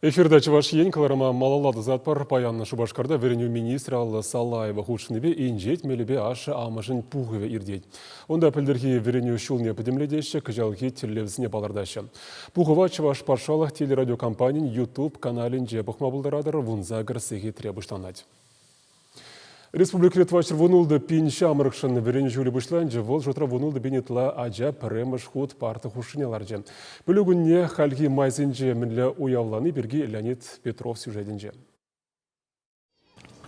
Эфирда чуваш ен каларама малалады затпар паянны Шубашкарда вереню министр Алла Салаева худшыныбе инжет мелебе ашы амышын пуғыве ирдейд. Онда пілдерге вереню шулне подемледеші кыжалги телевізіне балардашы. Пуғыва чуваш паршалық телерадиокомпаниян YouTube каналин же бұқмабылдарадыр вунзагыр сеге требуштанать. Республика Литвачыр вунулды пинча амырықшын верен жулі бұшланжы вол жотра вунулды бенетла ажа премыш худ парты хушынеларжы. Бүлігінне халги майзинже мінлі уявланы берге Леонид Петров сюжетінже.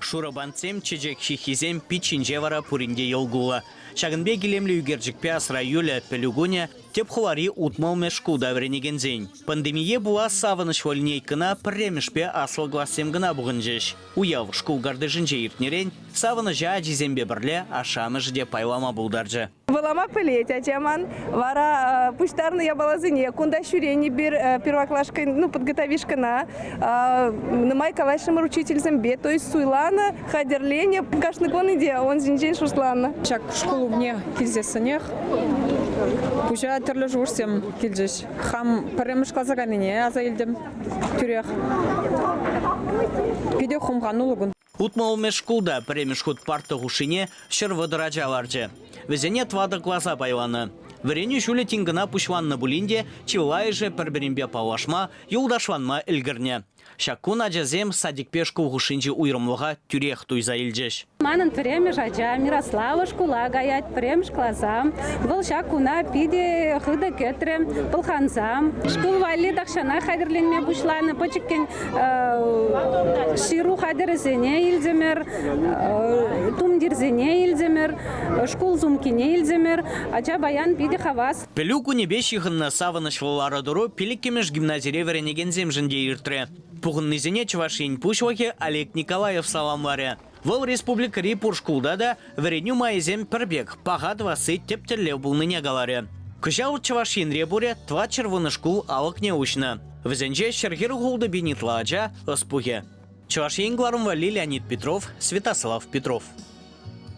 Шурабанцем чечек хихизем пичинже вара пуринде елгула. Шагынбе гелемлі үгерджікпе асра юля пелюгуня теп хулари утмал мешку давренеген зень. Пандемия була савыныш вольнейкына премешпе асыл гласем гына бұғынжеш. Уяв шкул гарды жінже иртнерен, савыны жа жезембе бірле ашамы жде пайлама бұлдаржы. Вылама пылеть, ачаман, вара пуштарны я балазыне, кунда шурени бир первоклашка, подготовишкана, намай калашым учительзем бе, то есть суйлана, хадерлене, кашны коныде, он зинжен шуслана. Шак в школу мне килзесынех, пужа терлі журсем килжеш, хам паремыш клазаганине, аза елдем тюрех, пиде хумганулугун. Утмал мешкулда премешхуд парты гушине шырвыдыраджаларжы. Везене твады глаза байланы. Вереню жулі тингына пушланны булинде, чилай же перберимбе палашма, юлдашванма илгірне. Шаккун аджазем садик пешку гушинжи уйрымлыға тюрех туйза илжеш. Манын премеш аджа Мирослава шкула гаять премеш клазам, выл шакуна пиде хыда кетре пылханзам. Шкул вали дахшана хадерленме бушланы, почеккен ширу хадерзене илземер, тумдирзене илземер, шкул зумкине илземер, аджа баян пиде хавас. Пелюку небешихынна савыныш валарадуру пеликкемеш гимназире веренеген земжінде иртре. Пуғыннызене чувашин пушлаке Олег Николаев саламларе. Вол республика Рипур шкулда да вереню майзем пербег, пагад васы тептерлев булныне галаре. Кыжал чувашин ребуре тва червоны шкул алык неучна. Везенже шергер гулды бенитла аджа ыспуге. Чувашин гларым вали Леонид Петров, Святослав Петров.